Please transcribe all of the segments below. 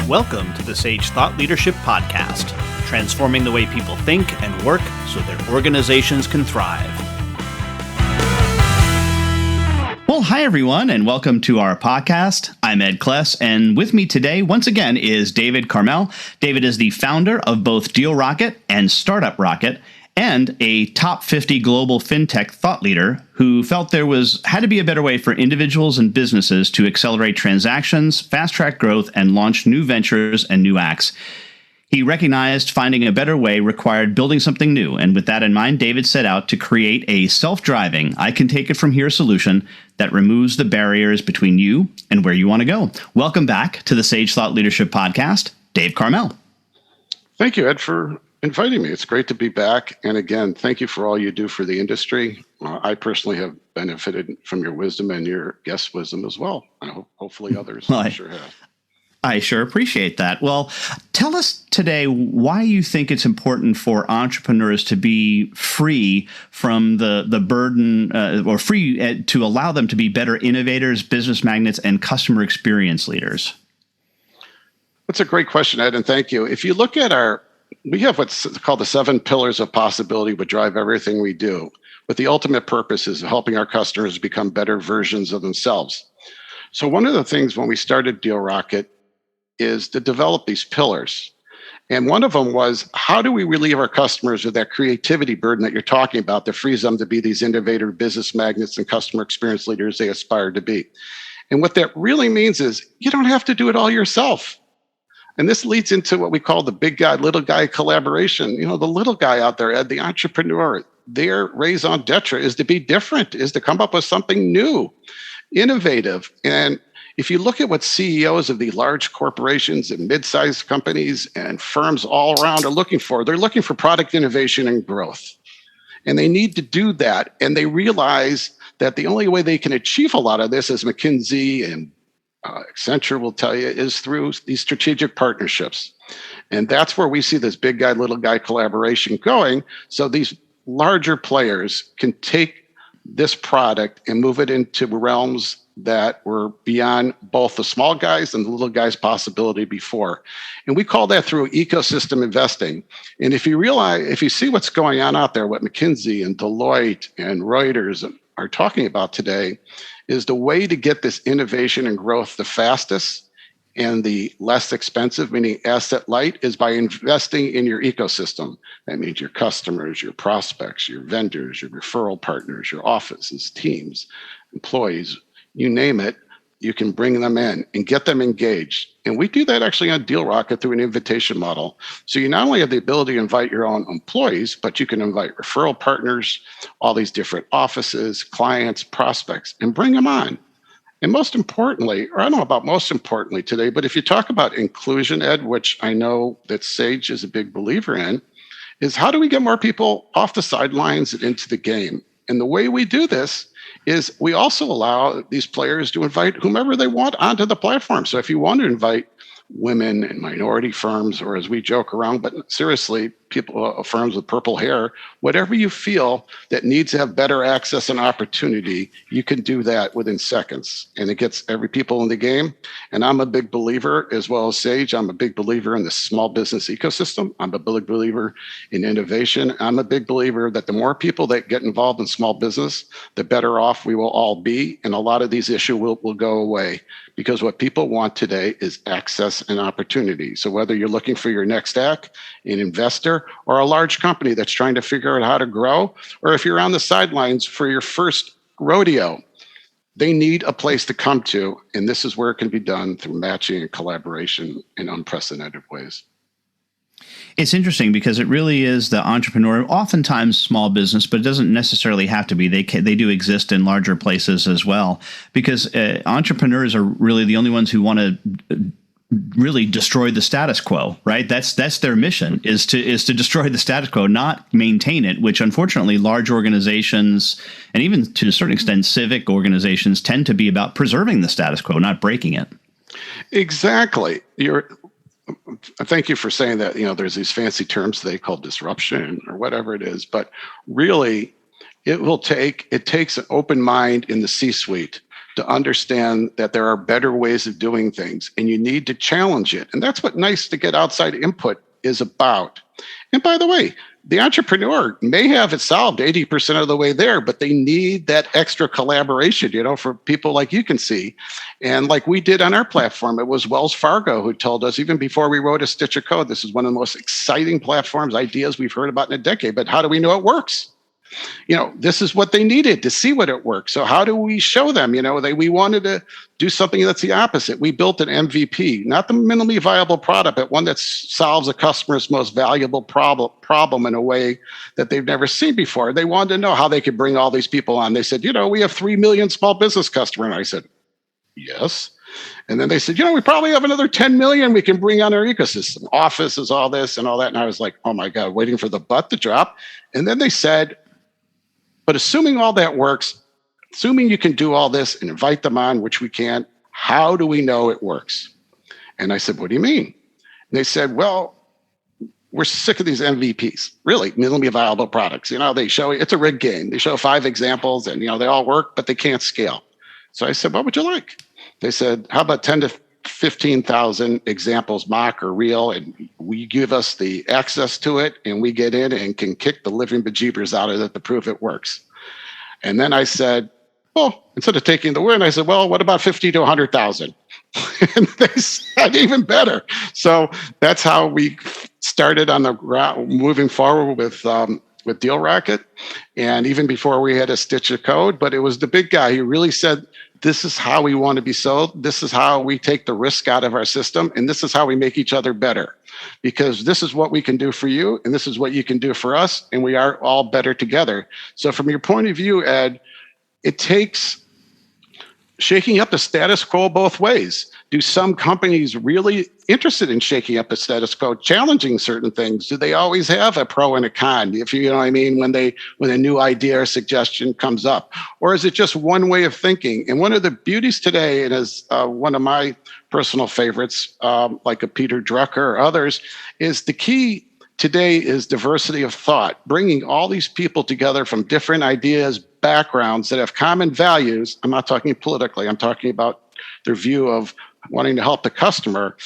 Welcome to the Sage Thought Leadership Podcast, transforming the way people think and work so their organizations can thrive. Well, hi, everyone, and welcome to our podcast. I'm Ed Kless, and with me today, once again, is David Carmell. David is the founder of both DEALROCKiT and STARTUP ROCKiT, and a top 50 global fintech thought leader who felt there had to be a better way for individuals and businesses to accelerate transactions, fast-track growth, and launch new ventures and new acts. He recognized finding a better way required building something new, and with that in mind, David set out to create a self-driving, I-can-take-it-from-here solution that removes the barriers between you and where you want to go. Welcome back to the Sage Thought Leadership Podcast, Dave Carmell. Thank you, Ed, for inviting me. It's great to be back. And again, thank you for all you do for the industry. I personally have benefited from your wisdom and your guest wisdom as well. I hopefully others sure have. I sure appreciate that. Well, tell us today why you think it's important for entrepreneurs to be free from the burden or free to allow them to be better innovators, business magnets, and customer experience leaders. That's a great question, Ed, and thank you. If you look at we have what's called the 7 pillars of possibility which drive everything we do, but the ultimate purpose is helping our customers become better versions of themselves. So one of the things when we started DEALROCKiT is to develop these pillars. And one of them was, how do we relieve our customers of that creativity burden that you're talking about that frees them to be these innovator business magnets and customer experience leaders they aspire to be? And what that really means is you don't have to do it all yourself. And this leads into what we call the big guy, little guy collaboration. You know, the little guy out there, Ed, the entrepreneur, their raison d'etre is to be different, is to come up with something new, innovative. And if you look at what CEOs of the large corporations and mid-sized companies and firms all around are looking for, they're looking for product innovation and growth. And they need to do that. And they realize that the only way they can achieve a lot of this, as McKinsey and Accenture will tell you, is through these strategic partnerships. And that's where we see this big guy, little guy collaboration going. So these larger players can take this product and move it into realms that were beyond both the small guys and the little guys' possibility before. And we call that through ecosystem investing. And if you see what's going on out there, what McKinsey and Deloitte and Reuters are talking about today, is the way to get this innovation and growth the fastest and the less expensive, meaning asset light, is by investing in your ecosystem. That means your customers, your prospects, your vendors, your referral partners, your offices, teams, employees, you name it, you can bring them in and get them engaged. And we do that actually on DEALROCKiT through an invitation model. So you not only have the ability to invite your own employees, but you can invite referral partners, all these different offices, clients, prospects, and bring them on. And most importantly, or I don't know about most importantly today, but if you talk about inclusion, Ed, which I know that Sage is a big believer in, is how do we get more people off the sidelines and into the game? And the way we do this is we also allow these players to invite whomever they want onto the platform. So if you want to invite women and minority firms, or as we joke around, but seriously, people, firms with purple hair, whatever you feel that needs to have better access and opportunity, you can do that within seconds. And it gets every people in the game. And I'm a big believer, as well as Sage, I'm a big believer in the small business ecosystem. I'm a big believer in innovation. I'm a big believer that the more people that get involved in small business, the better off we will all be. And a lot of these issues will go away. Because what people want today is access and opportunity. So whether you're looking for your next act, an investor, or a large company that's trying to figure out how to grow, or if you're on the sidelines for your first rodeo, they need a place to come to. And this is where it can be done through matching and collaboration in unprecedented ways. It's interesting because it really is the entrepreneur, oftentimes small business, but it doesn't necessarily have to be. They do exist in larger places as well, because entrepreneurs are really the only ones who want to really destroy the status quo, right? That's their mission, is to destroy the status quo, not maintain it, which unfortunately large organizations and even to a certain extent civic organizations tend to be about preserving the status quo, not breaking it. Exactly. Thank you for saying that. You know, there's these fancy terms they call disruption or whatever it is, but really it takes an open mind in the C-suite to understand that there are better ways of doing things, and you need to challenge it. And that's what nice to get outside input is about. And by the way, the entrepreneur may have it solved 80% of the way there, but they need that extra collaboration, for people like you can see. And like we did on our platform, it was Wells Fargo who told us, even before we wrote a stitch of code, this is one of the most exciting platforms ideas we've heard about in a decade, but how do we know it works? This is what they needed to see what it works. So how do we show them? We wanted to do something that's the opposite. We built an MVP, not the minimally viable product, but one that solves a customer's most valuable problem in a way that they've never seen before. They wanted to know how they could bring all these people on. They said, we have 3 million small business customers. And I said, yes. And then they said, we probably have another 10 million we can bring on our ecosystem. Office is all this and all that. And I was like, oh my God, waiting for the butt to drop. And then they said, but assuming all that works, assuming you can do all this and invite them on, which we can, how do we know it works? And I said, what do you mean? And they said, well, we're sick of these MVPs, really, minimally viable products. They show, it's a rigged game. They show 5 examples and, they all work, but they can't scale. So I said, what would you like? They said, how about 10 to 15,000 examples, mock or real, and we give us the access to it, and we get in and can kick the living bejeebers out of it to prove it works. And then I said, well, instead of taking the win, I said, well, what about 50 to 100,000? And they said even better. So that's how we started on the ground, moving forward with DealRockiT, and even before we had a stitch of code. But it was the big guy who really said, this is how we want to be sold. This is how we take the risk out of our system. And this is how we make each other better. Because this is what we can do for you. And this is what you can do for us. And we are all better together. So from your point of view, Ed, it takes shaking up the status quo both ways. Do some companies really interested in shaking up the status quo, challenging certain things? Do they always have a pro and a con, if you know what I mean, when a new idea or suggestion comes up? Or is it just one way of thinking? And one of the beauties today, and as one of my personal favorites, like a Peter Drucker or others, is the key today is diversity of thought, bringing all these people together from different ideas, backgrounds that have common values. I'm not talking politically, I'm talking about their view of wanting to help the customer,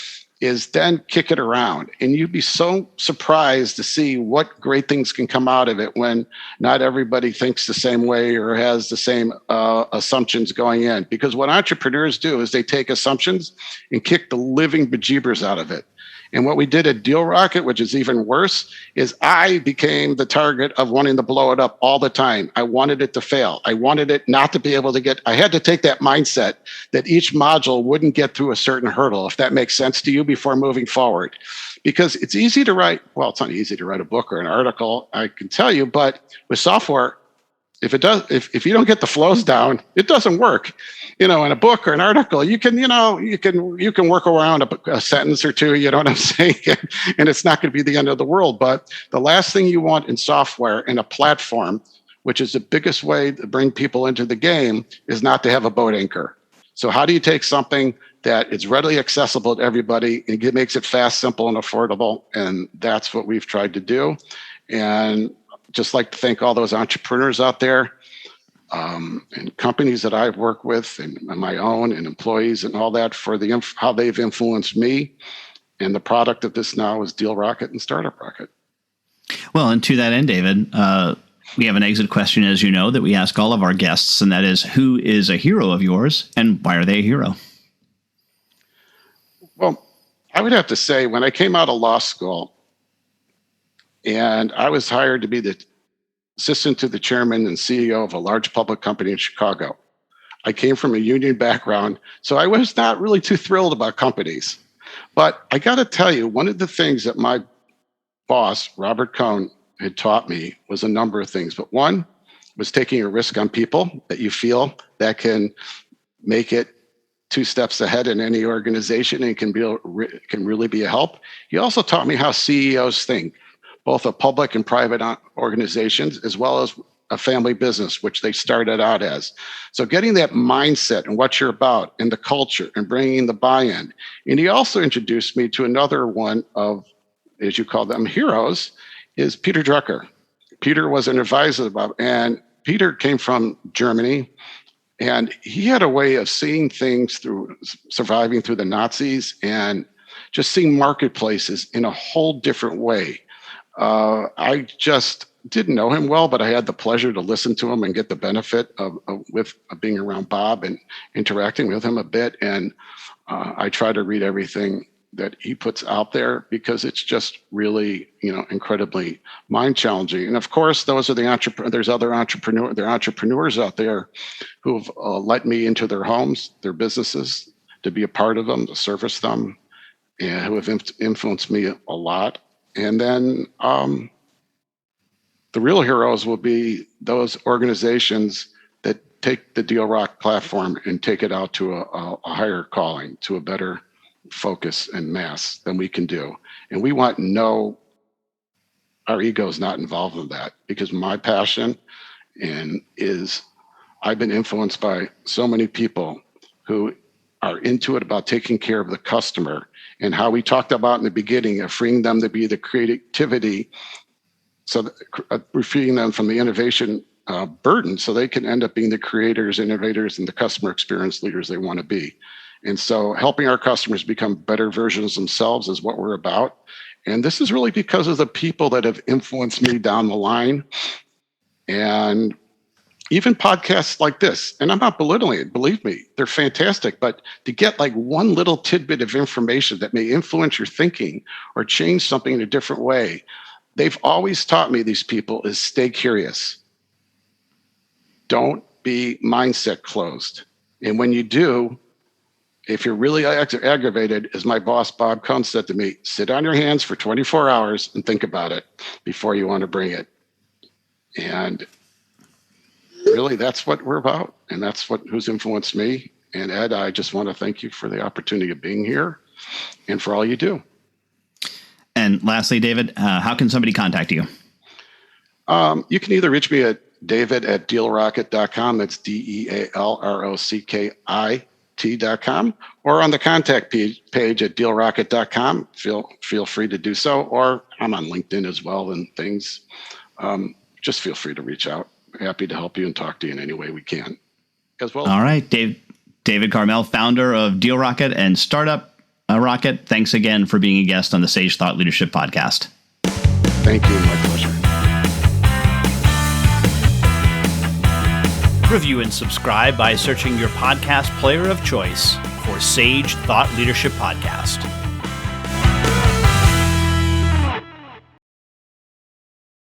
is then kick it around. And you'd be so surprised to see what great things can come out of it when not everybody thinks the same way or has the same assumptions going in. Because what entrepreneurs do is they take assumptions and kick the living bejeebers out of it. And what we did at DealRockiT, which is even worse, is I became the target of wanting to blow it up all the time. I wanted it to fail. I wanted it not to be able to get, I had to take that mindset that each module wouldn't get through a certain hurdle, if that makes sense to you, before moving forward. Because it's easy to write, well, it's not easy to write a book or an article, I can tell you, but with software, if you don't get the flows down, it doesn't work. In a book or an article, you can work around a sentence or two, you know what I'm saying? And it's not going to be the end of the world. But the last thing you want in software, in a platform, which is the biggest way to bring people into the game, is not to have a boat anchor. So how do you take something that is readily accessible to everybody and makes it fast, simple, and affordable? And that's what we've tried to do. And just like to thank all those entrepreneurs out there, and companies that I've worked with and my own and employees and all that for how they've influenced me. And the product of this now is DealRockiT and Startup ROCKiT. Well, and to that end, David, we have an exit question, as you know, that we ask all of our guests, and that is, who is a hero of yours and why are they a hero? Well, I would have to say, when I came out of law school and I was hired to be the assistant to the chairman and CEO of a large public company in Chicago. I came from a union background, so I was not really too thrilled about companies. But I got to tell you, one of the things that my boss, Robert Cohn, had taught me was a number of things. But one was taking a risk on people that you feel that can make it 2 steps ahead in any organization and can really be a help. He also taught me how CEOs think, both of public and private organizations, as well as a family business, which they started out as. So getting that mindset and what you're about and the culture and bringing the buy-in. And he also introduced me to another one of, as you call them, heroes, is Peter Drucker. Peter was an advisor and Peter came from Germany, And he had a way of seeing things through surviving through the Nazis and just seeing marketplaces in a whole different way. I just didn't know him well, but I had the pleasure to listen to him and get the benefit of being around Bob and interacting with him a bit. And I try to read everything that he puts out there because it's just really, incredibly mind challenging. And of course, those are there's other entrepreneurs out there who've let me into their homes, their businesses, to be a part of them, to service them, and who have influenced me a lot. And then the real heroes will be those organizations that take the DealRock platform and take it out to a higher calling, to a better focus and mass than we can do. And we want our ego is not involved in that, because my passion is I've been influenced by so many people who are into it about taking care of the customer, and how we talked about in the beginning of freeing them to be the creativity, so we're freeing them from the innovation burden so they can end up being the creators, innovators, and the customer experience leaders they want to be. And so helping our customers become better versions themselves is what we're about. And this is really because of the people that have influenced me down the line. And even podcasts like this, and I'm not belittling it, believe me, they're fantastic. But to get like one little tidbit of information that may influence your thinking or change something in a different way, they've always taught me, these people, is stay curious. Don't be mindset closed. And when you do, if you're really aggravated, as my boss, Bob Kuhn, said to me, sit on your hands for 24 hours and think about it before you want to bring it. And really, that's what we're about. And that's who's influenced me. And Ed, I just want to thank you for the opportunity of being here and for all you do. And lastly, David, how can somebody contact you? You can either reach me at david@dealrockit.com. That's DEALROCKiT.com, or on the contact page at dealrockit.com. Feel free to do so, or I'm on LinkedIn as well and things. Just feel free to reach out. Happy to help you and talk to you in any way we can as well. All right, David Carmell, founder of DealRockit and Startup ROCKiT. Thanks again for being a guest on the Sage Thought Leadership Podcast. Thank you. My pleasure. Review and subscribe by searching your podcast player of choice for Sage Thought Leadership Podcast.